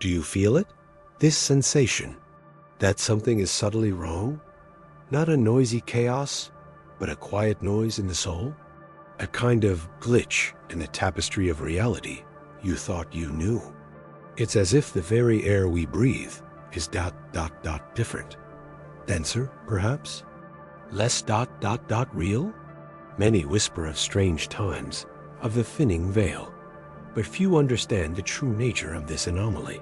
Do you feel it? This sensation that something is subtly wrong? Not a noisy chaos, but a quiet noise in the soul? A kind of glitch in the tapestry of reality you thought you knew. It's as if the very air we breathe is ... different. Denser, perhaps? Less ... real? Many whisper of strange times, of the thinning veil, but few understand the true nature of this anomaly.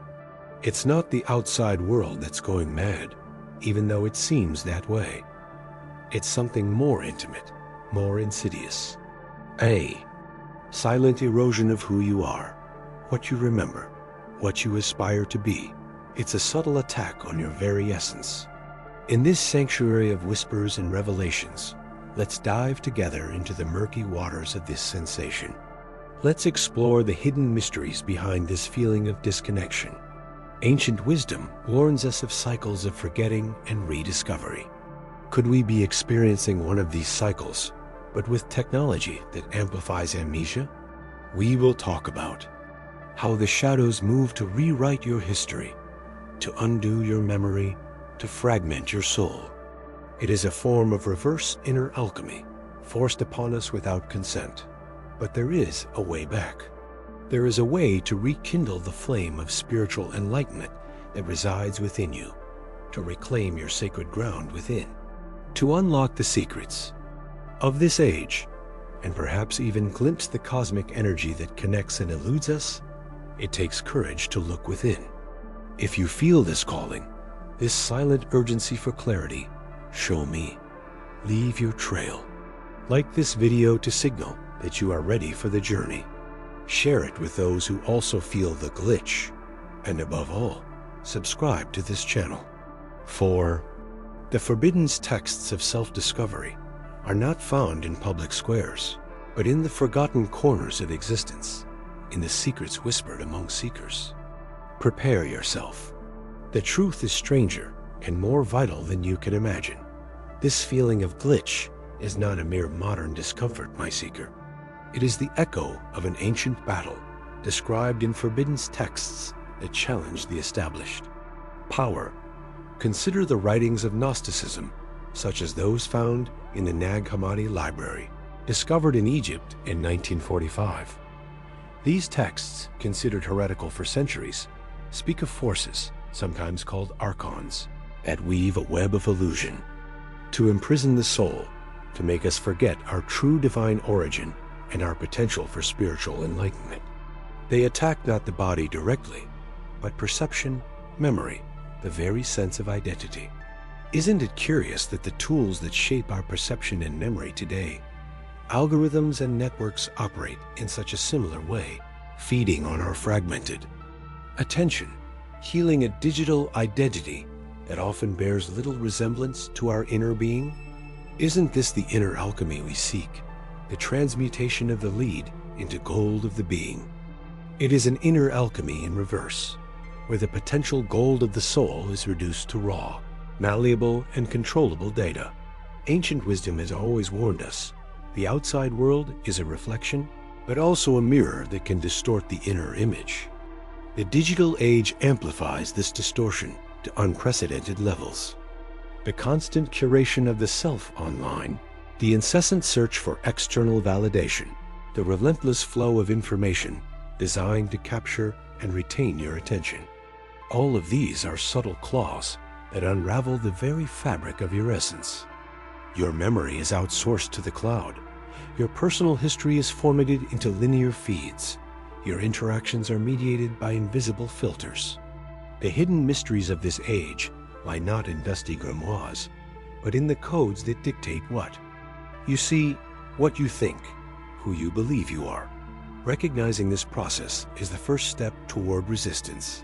It's not the outside world that's going mad, even though it seems that way. It's something more intimate, more insidious. A silent erosion of who you are, what you remember, what you aspire to be. It's a subtle attack on your very essence. In this sanctuary of whispers and revelations, let's dive together into the murky waters of this sensation. Let's explore the hidden mysteries behind this feeling of disconnection. Ancient wisdom warns us of cycles of forgetting and rediscovery. Could we be experiencing one of these cycles, but with technology that amplifies amnesia? We will talk about how the shadows move to rewrite your history, to undo your memory, to fragment your soul. It is a form of reverse inner alchemy, forced upon us without consent. But there is a way back. There is a way to rekindle the flame of spiritual enlightenment that resides within you, to reclaim your sacred ground within, to unlock the secrets of this age, and perhaps even glimpse the cosmic energy that connects and eludes us. It takes courage to look within. If you feel this calling, this silent urgency for clarity, show me. Leave your trail. Like this video to signal that you are ready for the journey. Share it with those who also feel the glitch. And above all, subscribe to this channel. For the forbidden texts of self-discovery are not found in public squares, but in the forgotten corners of existence, in the secrets whispered among seekers. Prepare yourself. The truth is stranger and more vital than you can imagine. This feeling of glitch is not a mere modern discomfort, my seeker. It is the echo of an ancient battle described in forbidden texts that challenge the established. Power. Consider the writings of Gnosticism, such as those found in the Nag Hammadi Library, discovered in Egypt in 1945. These texts, considered heretical for centuries, speak of forces, sometimes called archons, that weave a web of illusion to imprison the soul, to make us forget our true divine origin and our potential for spiritual enlightenment. They attack not the body directly, but perception, memory, the very sense of identity. Isn't it curious that the tools that shape our perception and memory today, algorithms and networks, operate in such a similar way, feeding on our fragmented attention, healing a digital identity that often bears little resemblance to our inner being? Isn't this the inner alchemy we seek, the transmutation of the lead into gold of the being? It is an inner alchemy in reverse, where the potential gold of the soul is reduced to raw, malleable, and controllable data. Ancient wisdom has always warned us, the outside world is a reflection, but also a mirror that can distort the inner image. The digital age amplifies this distortion to unprecedented levels. The constant curation of the self online, the incessant search for external validation, the relentless flow of information designed to capture and retain your attention. All of these are subtle claws that unravel the very fabric of your essence. Your memory is outsourced to the cloud. Your personal history is formatted into linear feeds. Your interactions are mediated by invisible filters. The hidden mysteries of this age lie not in dusty grimoires, but in the codes that dictate what. You see, what you think, who you believe you are. Recognizing this process is the first step toward resistance.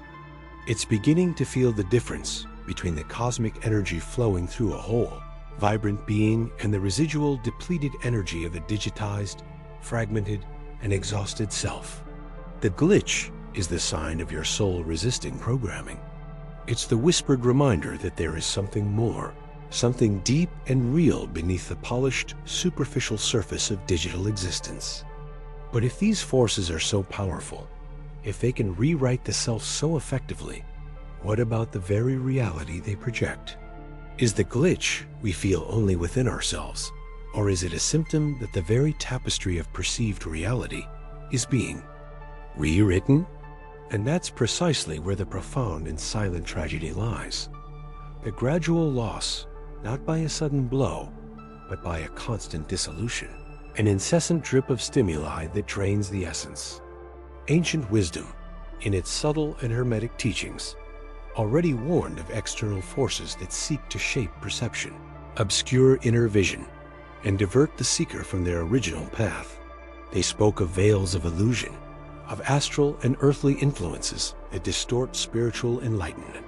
It's beginning to feel the difference between the cosmic energy flowing through a whole, vibrant being and the residual depleted energy of a digitized, fragmented, and exhausted self. The glitch is the sign of your soul resisting programming. It's the whispered reminder that there is something more, something deep and real beneath the polished, superficial surface of digital existence. But if these forces are so powerful, If they can rewrite the self so effectively, what about the very reality they project? Is the glitch we feel only within ourselves, or is it a symptom that the very tapestry of perceived reality is being rewritten? And that's precisely where the profound and silent tragedy lies. The gradual loss, not by a sudden blow, but by a constant dissolution, an incessant drip of stimuli that drains the essence. Ancient wisdom, in its subtle and hermetic teachings, already warned of external forces that seek to shape perception, obscure inner vision, and divert the seeker from their original path. They spoke of veils of illusion, of astral and earthly influences that distort spiritual enlightenment.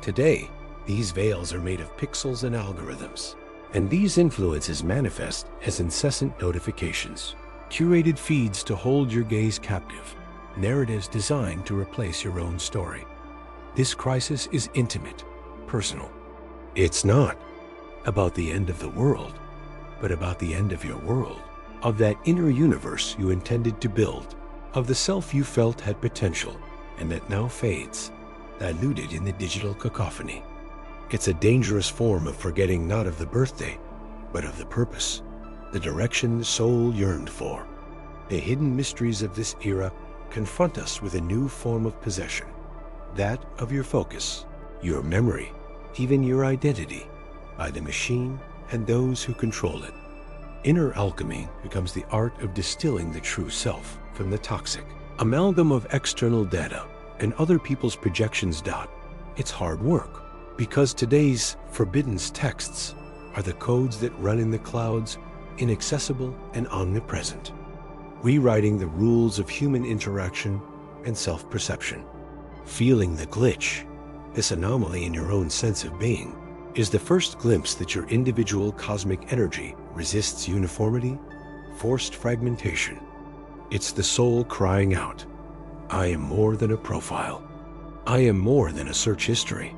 Today, these veils are made of pixels and algorithms, and these influences manifest as incessant notifications, curated feeds to hold your gaze captive, narratives designed to replace your own story. This crisis is intimate, personal. It's not about the end of the world, but about the end of your world, of that inner universe you intended to build, of the self you felt had potential and that now fades, diluted in the digital cacophony. It's a dangerous form of forgetting not of the birthday, but of the purpose, the direction the soul yearned for. The hidden mysteries of this era confront us with a new form of possession, that of your focus, your memory, even your identity, by the machine and those who control it. Inner alchemy becomes the art of distilling the true self from the toxic amalgam of external data and other people's projections. It's hard work, because today's forbidden texts are the codes that run in the clouds, inaccessible and omnipresent, rewriting the rules of human interaction and self-perception. Feeling the glitch, this anomaly in your own sense of being, is the first glimpse that your individual cosmic energy resists uniformity, forced fragmentation. It's the soul crying out, I am more than a profile. I am more than a search history.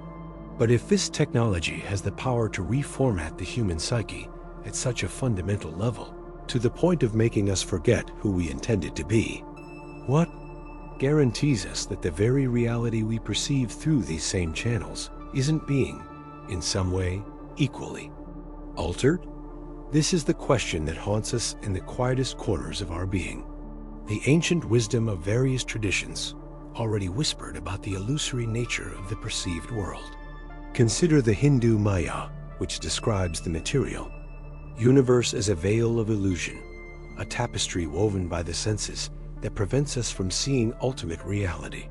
But if this technology has the power to reformat the human psyche at such a fundamental level, to the point of making us forget who we intended to be, what guarantees us that the very reality we perceive through these same channels isn't being, in some way, equally altered? This is the question that haunts us in the quietest corners of our being. The ancient wisdom of various traditions already whispered about the illusory nature of the perceived world. Consider the Hindu Maya, which describes the material universe as a veil of illusion, a tapestry woven by the senses that prevents us from seeing ultimate reality.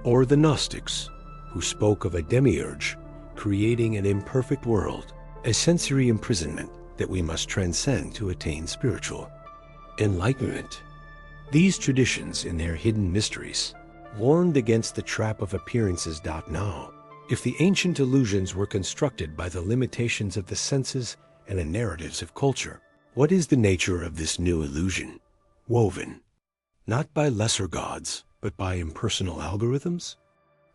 Or the Gnostics, who spoke of a demiurge creating an imperfect world, a sensory imprisonment that we must transcend to attain spiritual enlightenment. These traditions, in their hidden mysteries, warned against the trap of appearances. Now, if the ancient illusions were constructed by the limitations of the senses and the narratives of culture, what is the nature of this new illusion? Woven not by lesser gods, but by impersonal algorithms?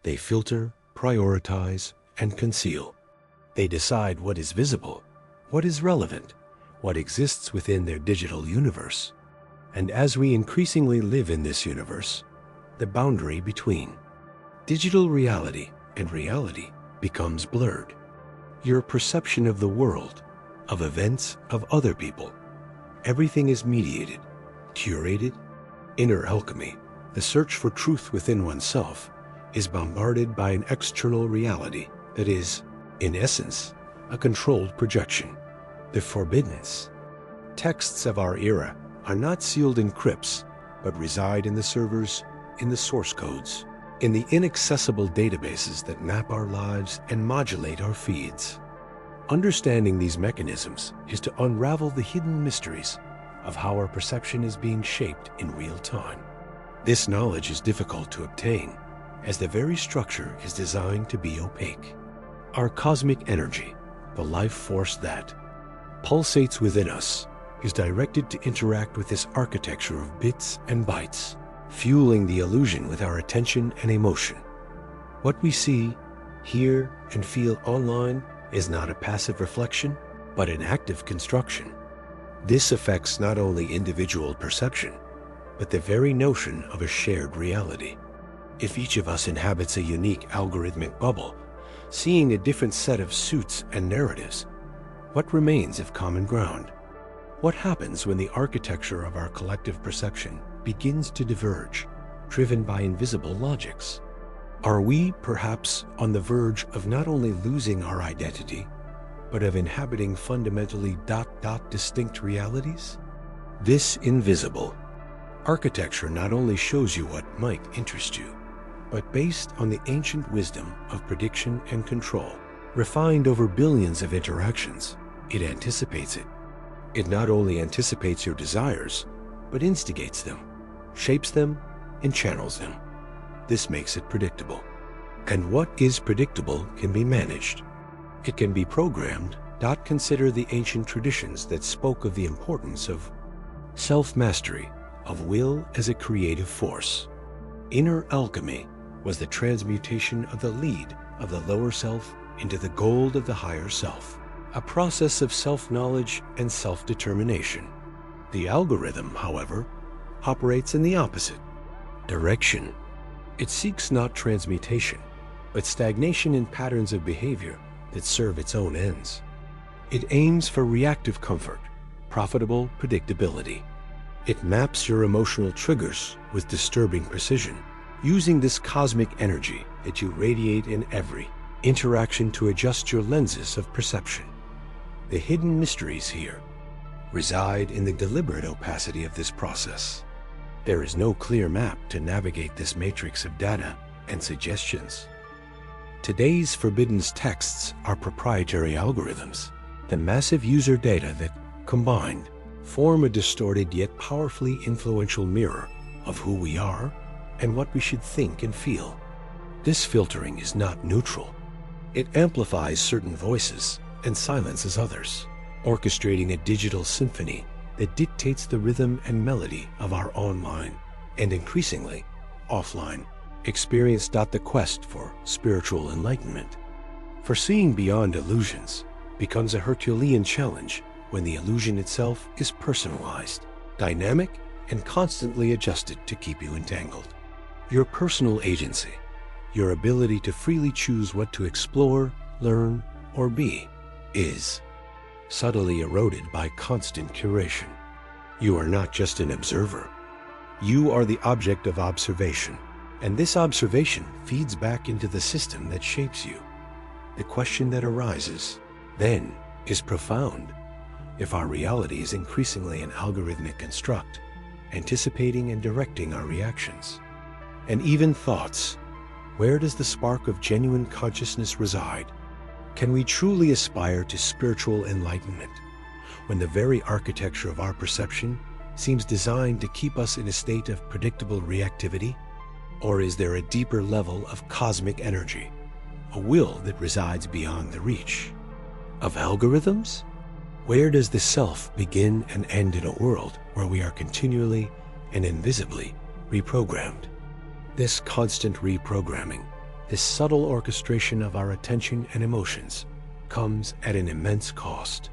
They filter, prioritize, and conceal. They decide what is visible, what is relevant, what exists within their digital universe. And as we increasingly live in this universe, the boundary between digital reality and reality becomes blurred. Your perception of the world, of events, of other people, everything is mediated, curated. Inner alchemy, the search for truth within oneself, is bombarded by an external reality that is, in essence, a controlled projection. The forbiddens. Texts of our era are not sealed in crypts, but reside in the servers, in the source codes, in the inaccessible databases that map our lives and modulate our feeds. Understanding these mechanisms is to unravel the hidden mysteries of how our perception is being shaped in real time. This knowledge is difficult to obtain, as the very structure is designed to be opaque. Our cosmic energy, the life force that pulsates within us, is directed to interact with this architecture of bits and bytes, fueling the illusion with our attention and emotion. What we see, hear, and feel online is not a passive reflection, but an active construction. This affects not only individual perception, but the very notion of a shared reality. If each of us inhabits a unique algorithmic bubble, seeing a different set of suits and narratives, what remains of common ground? What happens when the architecture of our collective perception begins to diverge, driven by invisible logics? Are we, perhaps, on the verge of not only losing our identity, but of inhabiting fundamentally distinct realities? This invisible architecture not only shows you what might interest you, but based on the ancient wisdom of prediction and control, refined over billions of interactions, it anticipates it. It not only anticipates your desires, but instigates them, shapes them, and channels them. This makes it predictable. And what is predictable can be managed. It can be programmed. Consider the ancient traditions that spoke of the importance of self-mastery, of will as a creative force. Inner alchemy was the transmutation of the lead of the lower self into the gold of the higher self, a process of self-knowledge and self-determination. The algorithm, however, operates in the opposite direction. It seeks not transmutation, but stagnation in patterns of behavior that serve its own ends. It aims for reactive comfort, profitable predictability. It maps your emotional triggers with disturbing precision, using this cosmic energy that you radiate in every interaction to adjust your lenses of perception. The hidden mysteries here reside in the deliberate opacity of this process. There is no clear map to navigate this matrix of data and suggestions. Today's forbidden texts are proprietary algorithms, the massive user data that, combined, form a distorted yet powerfully influential mirror of who we are and what we should think and feel. This filtering is not neutral. It amplifies certain voices and silences others, orchestrating a digital symphony that dictates the rhythm and melody of our online and increasingly offline experience. The quest for spiritual enlightenment, for seeing beyond illusions, becomes a Herculean challenge when the illusion itself is personalized, dynamic, and constantly adjusted to keep you entangled. Your personal agency, your ability to freely choose what to explore, learn, or be, is subtly eroded by constant curation. You are not just an observer. You are the object of observation, and this observation feeds back into the system that shapes you. The question that arises, then, is profound. If our reality is increasingly an algorithmic construct, anticipating and directing our reactions, and even thoughts, where does the spark of genuine consciousness reside? Can we truly aspire to spiritual enlightenment when the very architecture of our perception seems designed to keep us in a state of predictable reactivity? Or is there a deeper level of cosmic energy, a will that resides beyond the reach of algorithms? Where does the self begin and end in a world where we are continually and invisibly reprogrammed? This constant reprogramming, this subtle orchestration of our attention and emotions, comes at an immense cost.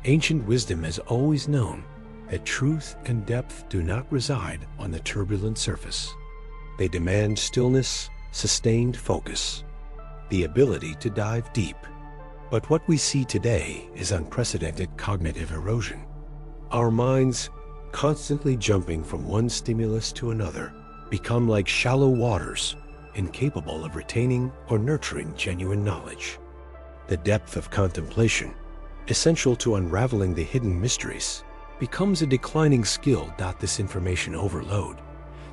Ancient wisdom has always known that truth and depth do not reside on the turbulent surface. They demand stillness, sustained focus, the ability to dive deep. But what we see today is unprecedented cognitive erosion. Our minds, constantly jumping from one stimulus to another, become like shallow waters, incapable of retaining or nurturing genuine knowledge. The depth of contemplation, essential to unraveling the hidden mysteries, becomes a declining skill. This information overload,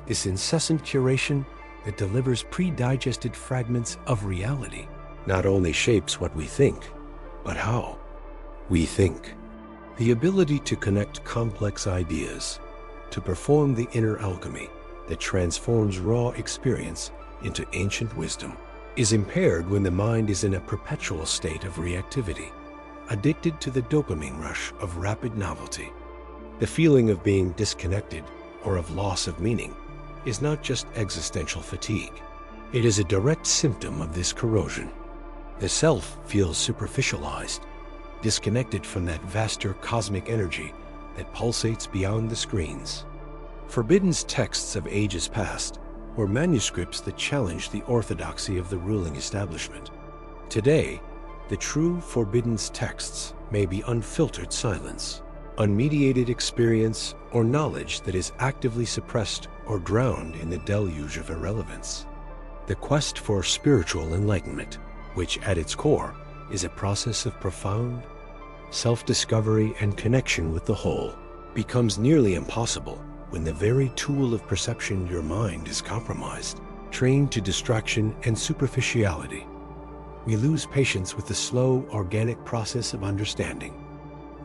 this incessant curation that delivers pre-digested fragments of reality, not only shapes what we think, but how we think. The ability to connect complex ideas, to perform the inner alchemy that transforms raw experience into ancient wisdom, is impaired when the mind is in a perpetual state of reactivity, addicted to the dopamine rush of rapid novelty. The feeling of being disconnected or of loss of meaning is not just existential fatigue. It is a direct symptom of this corrosion. The self feels superficialized, disconnected from that vaster cosmic energy that pulsates beyond the screens. Forbidden texts of ages past or manuscripts that challenged the orthodoxy of the ruling establishment. Today, the true forbidden texts may be unfiltered silence, unmediated experience, or knowledge that is actively suppressed or drowned in the deluge of irrelevance. The quest for spiritual enlightenment, which at its core is a process of profound self-discovery and connection with the whole, becomes nearly impossible when the very tool of perception, your mind, is compromised, trained to distraction and superficiality. We lose patience with the slow, organic process of understanding.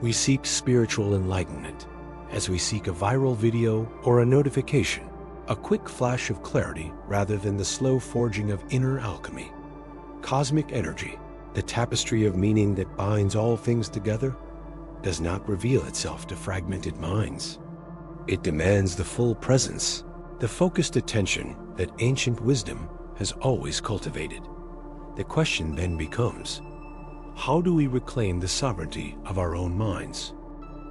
We seek spiritual enlightenment as we seek a viral video or a notification, a quick flash of clarity rather than the slow forging of inner alchemy. Cosmic energy, the tapestry of meaning that binds all things together, does not reveal itself to fragmented minds. It demands the full presence, the focused attention that ancient wisdom has always cultivated. The question then becomes, how do we reclaim the sovereignty of our own minds?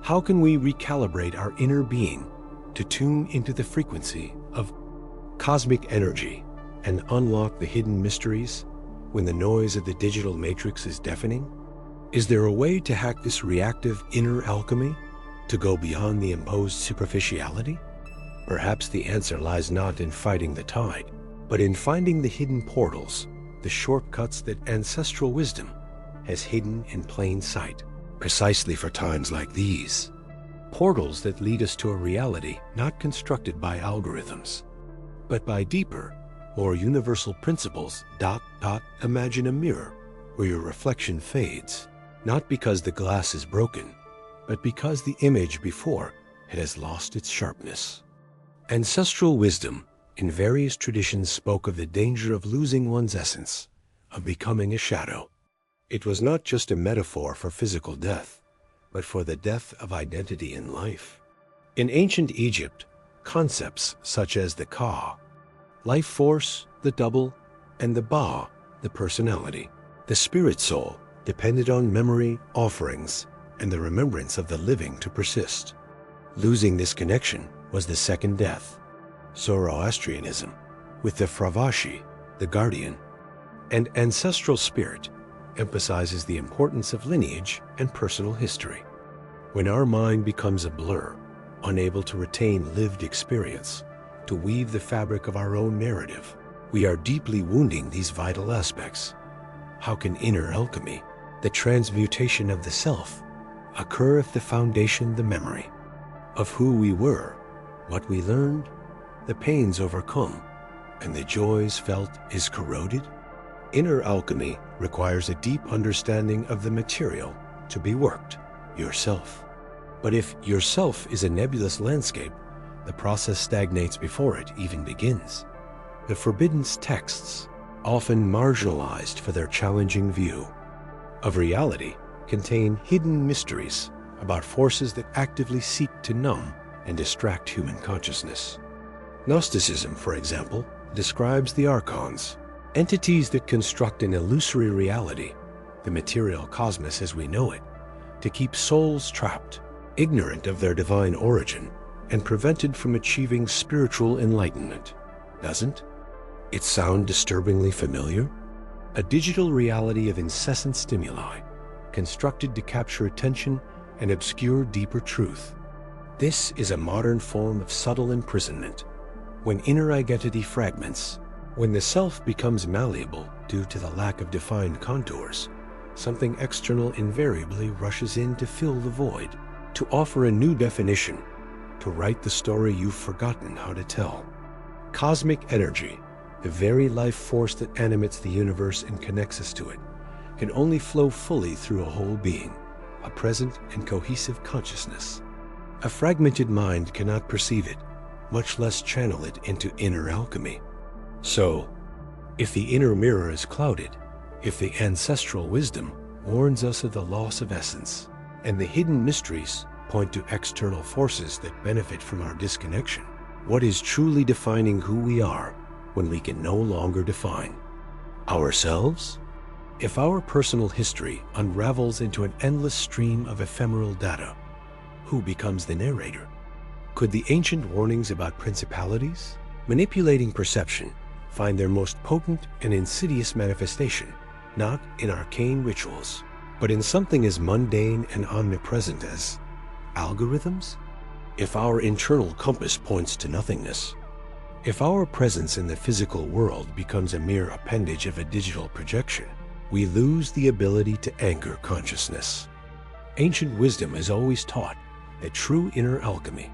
How can we recalibrate our inner being to tune into the frequency of cosmic energy and unlock the hidden mysteries when the noise of the digital matrix is deafening? Is there a way to hack this reactive inner alchemy, to go beyond the imposed superficiality? Perhaps the answer lies not in fighting the tide, but in finding the hidden portals, the shortcuts that ancestral wisdom has hidden in plain sight, precisely for times like these. Portals that lead us to a reality not constructed by algorithms, but by deeper, more universal principles. Imagine a mirror where your reflection fades, not because the glass is broken, but because the image before it has lost its sharpness. Ancestral wisdom in various traditions spoke of the danger of losing one's essence, of becoming a shadow. It was not just a metaphor for physical death, but for the death of identity in life. In ancient Egypt, concepts such as the Ka, life force, the double, and the Ba, the personality, the spirit soul, depended on memory, offerings, and the remembrance of the living to persist. Losing this connection was the second death. Zoroastrianism, with the Fravashi, the guardian, and ancestral spirit, emphasizes the importance of lineage and personal history. When our mind becomes a blur, unable to retain lived experience, to weave the fabric of our own narrative, we are deeply wounding these vital aspects. How can inner alchemy, the transmutation of the self, occur if the foundation, the memory of who we were, what we learned, the pains overcome, and the joys felt is corroded? Inner alchemy requires a deep understanding of the material to be worked, yourself. But if yourself is a nebulous landscape, the process stagnates before it even begins. The forbidden texts, often marginalized for their challenging view of reality, contain hidden mysteries about forces that actively seek to numb and distract human consciousness. Gnosticism, for example, describes the archons, entities that construct an illusory reality, the material cosmos as we know it, to keep souls trapped, ignorant of their divine origin, and prevented from achieving spiritual enlightenment. Doesn't it sound disturbingly familiar? A digital reality of incessant stimuli, constructed to capture attention and obscure deeper truth. This is a modern form of subtle imprisonment. When inner identity fragments, when the self becomes malleable due to the lack of defined contours, something external invariably rushes in to fill the void, to offer a new definition, to write the story you've forgotten how to tell. Cosmic energy, the very life force that animates the universe and connects us to it, can only flow fully through a whole being, a present and cohesive consciousness. A fragmented mind cannot perceive it, much less channel it into inner alchemy. So, if the inner mirror is clouded, if the ancestral wisdom warns us of the loss of essence, and the hidden mysteries point to external forces that benefit from our disconnection, what is truly defining who we are when we can no longer define ourselves? If our personal history unravels into an endless stream of ephemeral data, who becomes the narrator? Could the ancient warnings about principalities, manipulating perception, find their most potent and insidious manifestation, not in arcane rituals, but in something as mundane and omnipresent as algorithms? If our internal compass points to nothingness, if our presence in the physical world becomes a mere appendage of a digital projection, we lose the ability to anchor consciousness. Ancient wisdom has always taught that true inner alchemy,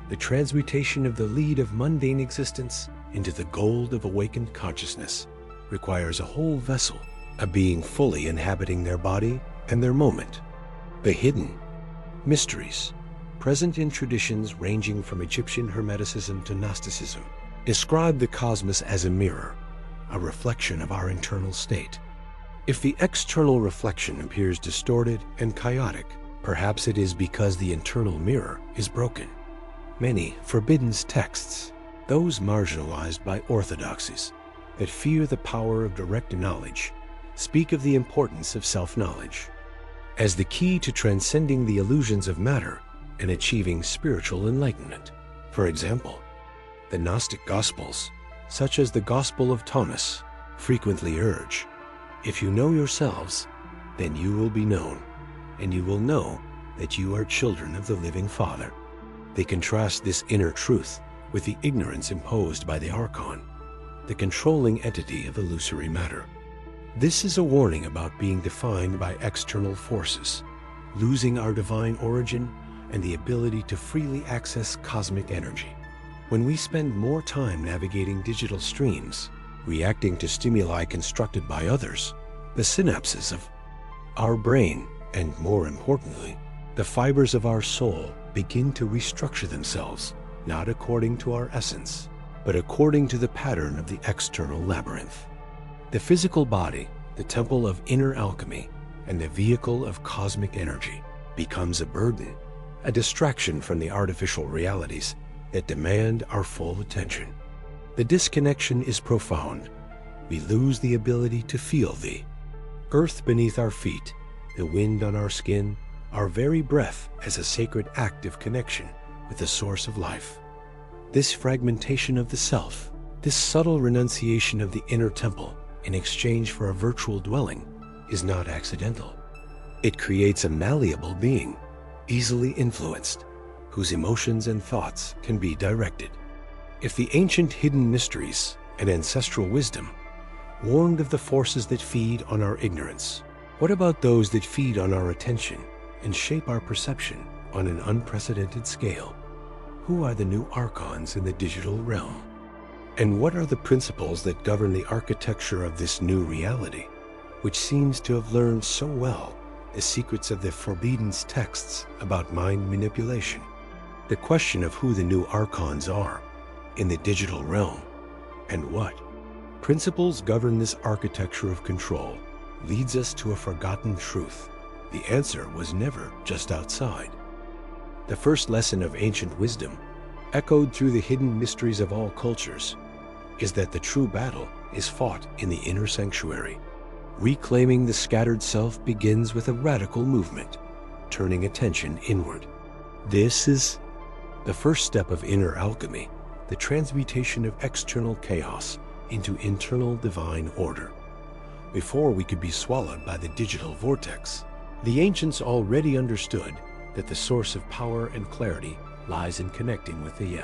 the transmutation of the lead of mundane existence into the gold of awakened consciousness, requires a whole vessel, a being fully inhabiting their body and their moment. The hidden mysteries, present in traditions ranging from Egyptian Hermeticism to Gnosticism, describe the cosmos as a mirror, a reflection of our internal state. If the external reflection appears distorted and chaotic, perhaps it is because the internal mirror is broken. Many forbidden texts, those marginalized by orthodoxies that fear the power of direct knowledge, speak of the importance of self-knowledge as the key to transcending the illusions of matter and achieving spiritual enlightenment. For example, the Gnostic Gospels, such as the Gospel of Thomas, frequently urge, "If you know yourselves, then you will be known, and you will know that you are children of the living Father." They contrast this inner truth with the ignorance imposed by the Archon, the controlling entity of illusory matter. This is a warning about being defined by external forces, losing our divine origin and the ability to freely access cosmic energy. When we spend more time navigating digital streams, reacting to stimuli constructed by others, the synapses of our brain, and more importantly, the fibers of our soul, begin to restructure themselves, not according to our essence, but according to the pattern of the external labyrinth. The physical body, the temple of inner alchemy, and the vehicle of cosmic energy, becomes a burden, a distraction from the artificial realities that demand our full attention. The disconnection is profound. We lose the ability to feel the earth beneath our feet, the wind on our skin, our very breath as a sacred act of connection with the source of life. This fragmentation of the self, this subtle renunciation of the inner temple in exchange for a virtual dwelling, is not accidental. It creates a malleable being, easily influenced, whose emotions and thoughts can be directed. If the ancient hidden mysteries and ancestral wisdom warned of the forces that feed on our ignorance, what about those that feed on our attention and shape our perception on an unprecedented scale? Who are the new archons in the digital realm? And what are the principles that govern the architecture of this new reality, which seems to have learned so well the secrets of the forbidden texts about mind manipulation? The question of who the new archons are in the digital realm and what principles govern this architecture of control leads us to a forgotten truth. The answer was never just outside. The first lesson of ancient wisdom, echoed through the hidden mysteries of all cultures, is that the true battle is fought in the inner sanctuary. Reclaiming the scattered self begins with a radical movement, turning attention inward. This is the first step of inner alchemy, the transmutation of external chaos into internal divine order. Before we could be swallowed by the digital vortex, the ancients already understood that the source of power and clarity lies in connecting with the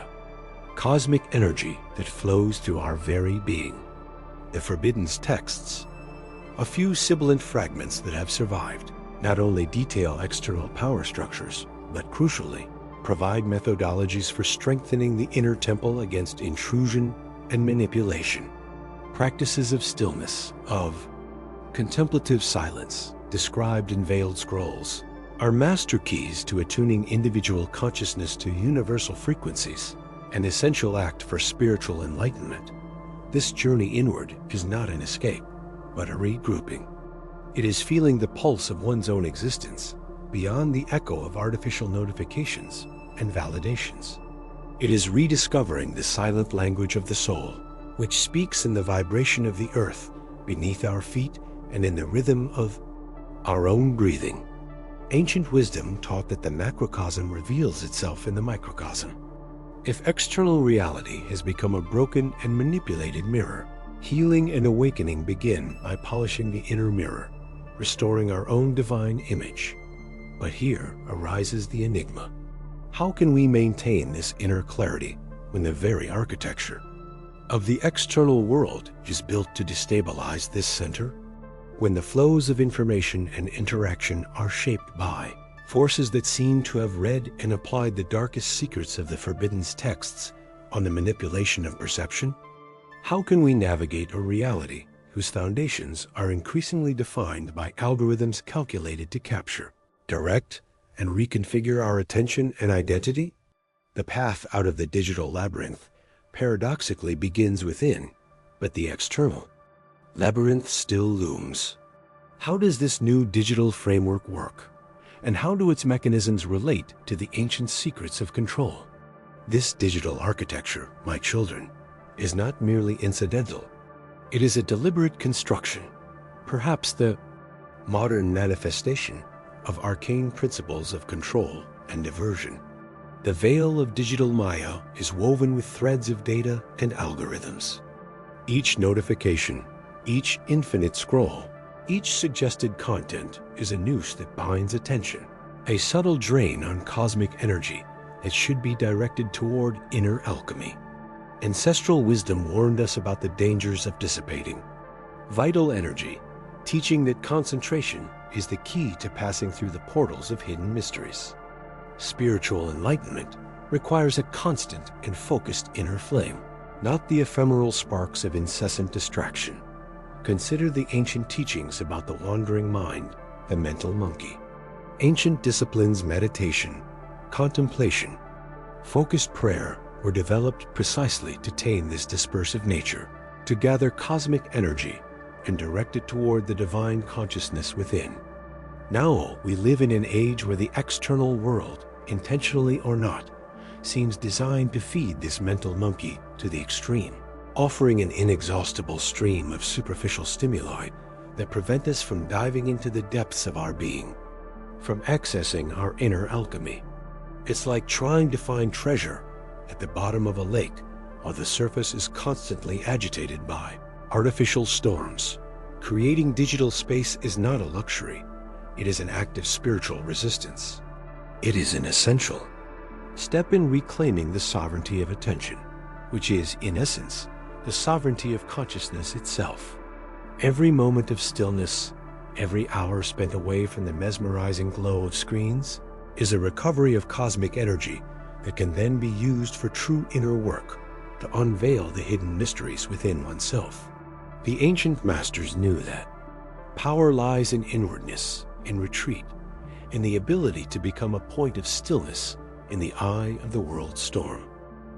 cosmic energy that flows through our very being. The forbidden texts, a few sibilant fragments that have survived, not only detail external power structures, but crucially, provide methodologies for strengthening the inner temple against intrusion and manipulation. Practices of stillness, of contemplative silence, described in veiled scrolls, are master keys to attuning individual consciousness to universal frequencies, an essential act for spiritual enlightenment. This journey inward is not an escape, but a regrouping. It is feeling the pulse of one's own existence beyond the echo of artificial notifications and validations. It is rediscovering the silent language of the soul, which speaks in the vibration of the earth beneath our feet and in the rhythm of our own breathing. Ancient wisdom taught that the macrocosm reveals itself in the microcosm. If external reality has become a broken and manipulated mirror, healing and awakening begin by polishing the inner mirror, restoring our own divine image. But here arises the enigma. How can we maintain this inner clarity when the very architecture of the external world is built to destabilize this center? When the flows of information and interaction are shaped by forces that seem to have read and applied the darkest secrets of the forbidden texts on the manipulation of perception? How can we navigate a reality whose foundations are increasingly defined by algorithms calculated to capture, direct, and reconfigure our attention and identity? The path out of the digital labyrinth paradoxically begins within, but the external labyrinth still looms. How does this new digital framework work? And how do its mechanisms relate to the ancient secrets of control? This digital architecture, my children, is not merely incidental. It is a deliberate construction, perhaps the modern manifestation of arcane principles of control and diversion. The veil of digital Maya is woven with threads of data and algorithms. Each notification, each infinite scroll, each suggested content is a noose that binds attention, a subtle drain on cosmic energy that should be directed toward inner alchemy. Ancestral wisdom warned us about the dangers of dissipating vital energy, teaching that concentration is the key to passing through the portals of hidden mysteries. Spiritual enlightenment requires a constant and focused inner flame, not the ephemeral sparks of incessant distraction. Consider the ancient teachings about the wandering mind, the mental monkey. Ancient disciplines, meditation, contemplation, focused prayer were developed precisely to tame this dispersive nature, to gather cosmic energy and direct it toward the divine consciousness within. Now we live in an age where the external world, intentionally or not, seems designed to feed this mental monkey to the extreme, offering an inexhaustible stream of superficial stimuli that prevent us from diving into the depths of our being, from accessing our inner alchemy. It's like trying to find treasure at the bottom of a lake while the surface is constantly agitated by artificial storms. Creating digital space is not a luxury. It is an act of spiritual resistance. It is an essential step in reclaiming the sovereignty of attention, which is, in essence, the sovereignty of consciousness itself. Every moment of stillness, every hour spent away from the mesmerizing glow of screens, is a recovery of cosmic energy that can then be used for true inner work to unveil the hidden mysteries within oneself. The ancient masters knew that power lies in inwardness, in retreat, in the ability to become a point of stillness in the eye of the world's storm.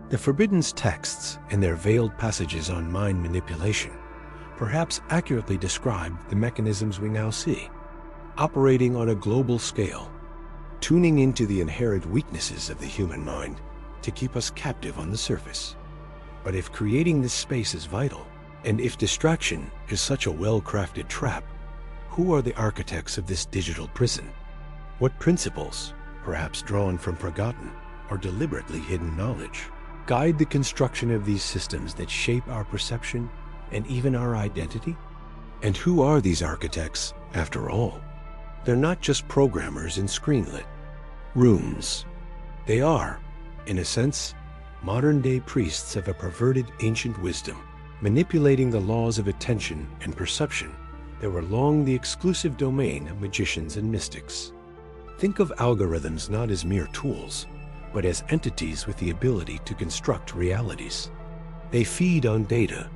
The forbidden texts and their veiled passages on mind manipulation perhaps accurately describe the mechanisms we now see, operating on a global scale, tuning into the inherent weaknesses of the human mind to keep us captive on the surface. But if creating this space is vital, and if distraction is such a well-crafted trap, who are the architects of this digital prison? What principles, perhaps drawn from forgotten or deliberately hidden knowledge, guide the construction of these systems that shape our perception and even our identity? And who are these architects, after all? They're not just programmers in screenlit rooms. They are, in a sense, modern-day priests of a perverted ancient wisdom, manipulating the laws of attention and perception that were long the exclusive domain of magicians and mystics. Think of algorithms not as mere tools, but as entities with the ability to construct realities. They feed on data,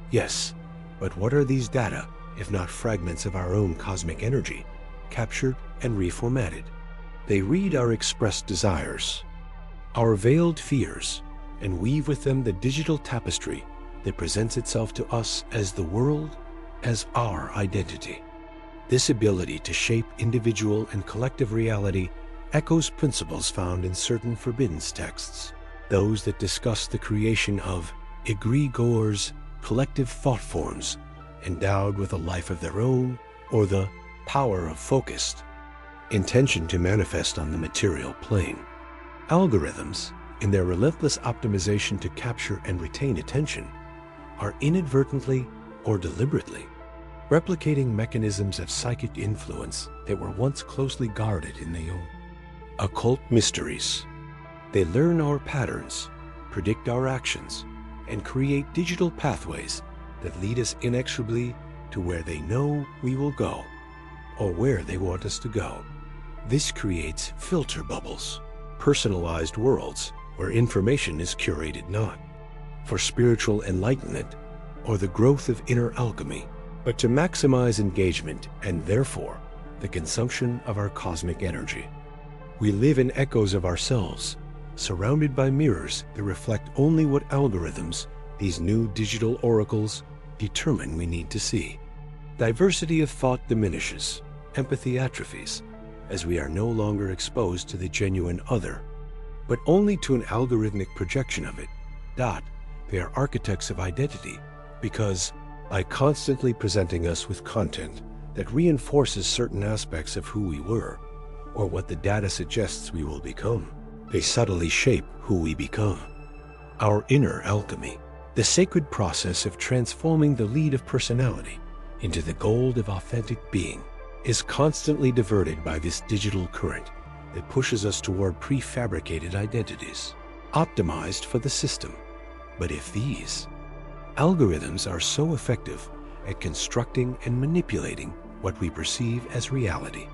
yes, but what are these data if not fragments of our own cosmic energy, captured and reformatted? They read our expressed desires, our veiled fears, and weave with them the digital tapestry that presents itself to us as the world, as our identity. This ability to shape individual and collective reality echoes principles found in certain forbidden texts, those that discuss the creation of egregores, collective thought forms endowed with a life of their own, or the power of focused intention to manifest on the material plane. Algorithms, in their relentless optimization to capture and retain attention, are inadvertently or deliberately replicating mechanisms of psychic influence that were once closely guarded in the occult mysteries. They learn our patterns, predict our actions, and create digital pathways that lead us inexorably to where they know we will go, or where they want us to go. This creates filter bubbles, personalized worlds where information is curated not for spiritual enlightenment or the growth of inner alchemy, but to maximize engagement and therefore the consumption of our cosmic energy. We live in echoes of ourselves, surrounded by mirrors that reflect only what algorithms these new digital oracles determine we need to see. Diversity of thought diminishes, empathy atrophies, as we are no longer exposed to the genuine other, but only to an algorithmic projection of it. They are architects of identity because, by constantly presenting us with content that reinforces certain aspects of who we were, or what the data suggests we will become, they subtly shape who we become. Our inner alchemy, the sacred process of transforming the lead of personality into the gold of authentic being, is constantly diverted by this digital current that pushes us toward prefabricated identities, optimized for the system. But if these algorithms are so effective at constructing and manipulating what we perceive as reality,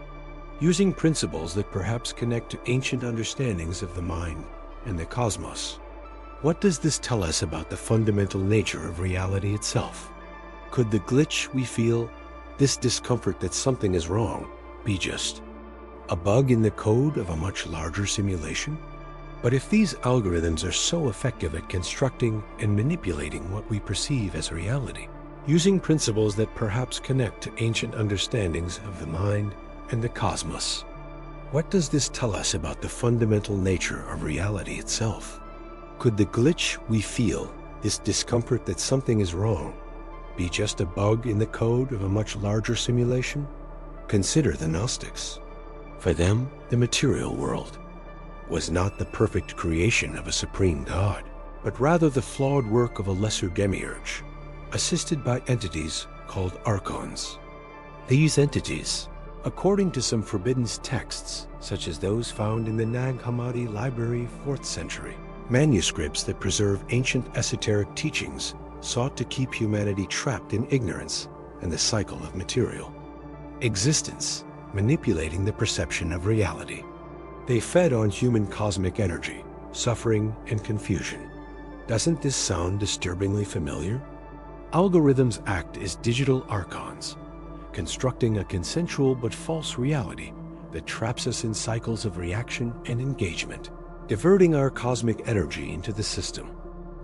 using principles that perhaps connect to ancient understandings of the mind and the cosmos, what does this tell us about the fundamental nature of reality itself? Could the glitch we feel, this discomfort that something is wrong, be just a bug in the code of a much larger simulation? But if these algorithms are so effective at constructing and manipulating what we perceive as reality, using principles that perhaps connect to ancient understandings of the mind and the cosmos, what does this tell us about the fundamental nature of reality itself? Could the glitch we feel, this discomfort that something is wrong, be just a bug in the code of a much larger simulation? Consider the Gnostics. For them, the material world was not the perfect creation of a supreme god, but rather the flawed work of a lesser demiurge, assisted by entities called archons. These entities, according to some forbidden texts, such as those found in the Nag Hammadi library 4th century, manuscripts that preserve ancient esoteric teachings, sought to keep humanity trapped in ignorance and the cycle of material existence, manipulating the perception of reality. They fed on human cosmic energy, suffering, and confusion. Doesn't this sound disturbingly familiar? Algorithms act as digital archons, constructing a consensual but false reality that traps us in cycles of reaction and engagement, diverting our cosmic energy into the system.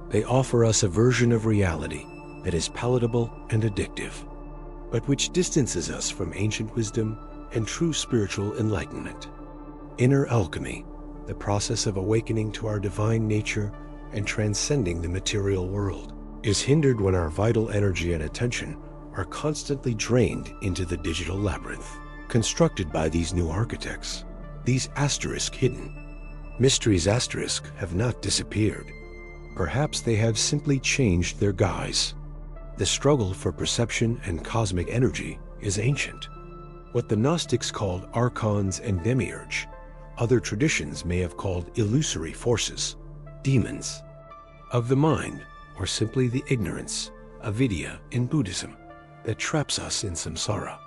They offer us a version of reality that is palatable and addictive, but which distances us from ancient wisdom and true spiritual enlightenment. Inner alchemy, the process of awakening to our divine nature and transcending the material world, is hindered when our vital energy and attention are constantly drained into the digital labyrinth constructed by these new architects. These asterisk hidden mysteries asterisk have not disappeared. Perhaps they have simply changed their guise. The struggle for perception and cosmic energy is ancient. What the Gnostics called archons and demiurge, other traditions may have called illusory forces, demons of the mind, or simply the ignorance, avidya in Buddhism, that traps us in samsara,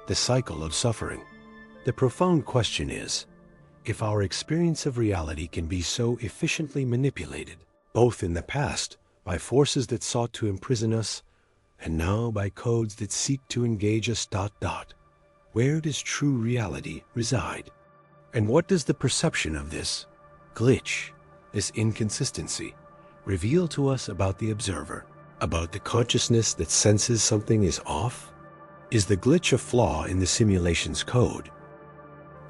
the cycle of suffering. The profound question is, if our experience of reality can be so efficiently manipulated, both in the past by forces that sought to imprison us, and now by codes that seek to engage us. Where does true reality reside? And what does the perception of this glitch, this inconsistency, reveal to us about the observer, about the consciousness that senses something is off? Is the glitch a flaw in the simulation's code?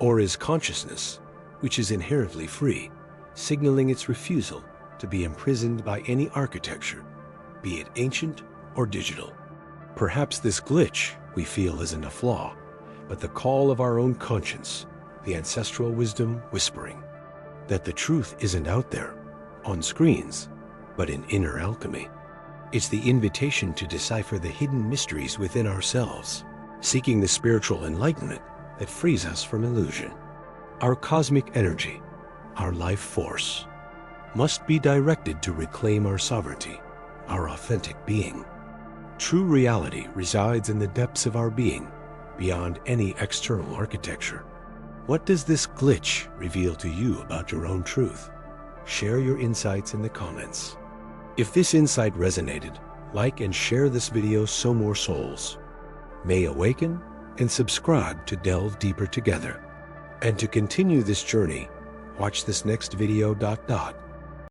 Or is consciousness, which is inherently free, signaling its refusal to be imprisoned by any architecture, be it ancient or digital? Perhaps this glitch we feel isn't a flaw, but the call of our own conscience, the ancestral wisdom whispering, that the truth isn't out there, on screens, but in inner alchemy. It's the invitation to decipher the hidden mysteries within ourselves, seeking the spiritual enlightenment that frees us from illusion. Our cosmic energy, our life force, must be directed to reclaim our sovereignty, our authentic being. True reality resides in the depths of our being, beyond any external architecture. What does this glitch reveal to you about your own truth? Share your insights in the comments. If this insight resonated, like and share this video so more souls may awaken, and subscribe to delve deeper together. And to continue this journey, watch this next video.